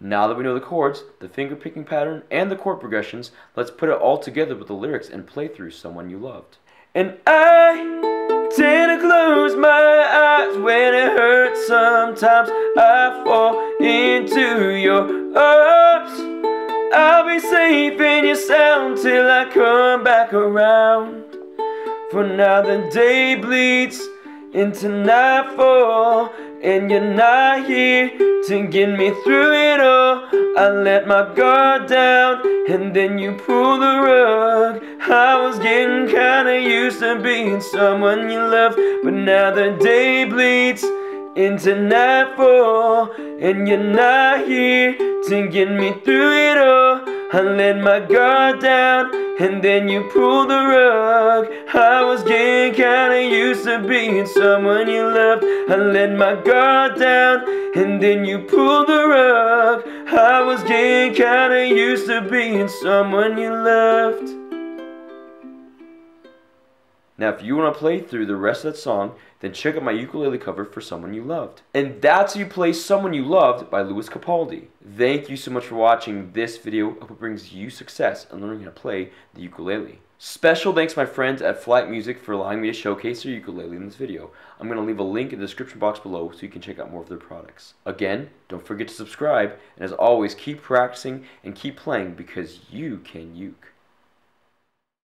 Now that we know the chords, the finger picking pattern, and the chord progressions, let's put it all together with the lyrics and play through Someone You Loved. And I tend to close my eyes when it hurts. Sometimes I fall into your arms. I'll be safe in your sound till I come back around. For now the day bleeds into nightfall, and you're not here to get me through it all. I let my guard down, and then you pull the rug. I was getting kinda used to being someone you loved, but now the day bleeds into nightfall, and you're not here to get me through it all. I let my guard down, and then you pull the rug. I was getting kinda used to being someone you loved. I let my guard down, and then you pull the rug. I was getting kinda used to being someone you loved. Now if you want to play through the rest of that song, then check out my ukulele cover for Someone You Loved. And that's how you play Someone You Loved by Lewis Capaldi. Thank you so much for watching this video. I hope it brings you success in learning how to play the ukulele. Special thanks to my friends at Flight Music for allowing me to showcase their ukulele in this video. I'm going to leave a link in the description box below so you can check out more of their products. Again, don't forget to subscribe, and as always, keep practicing and keep playing because you can uke.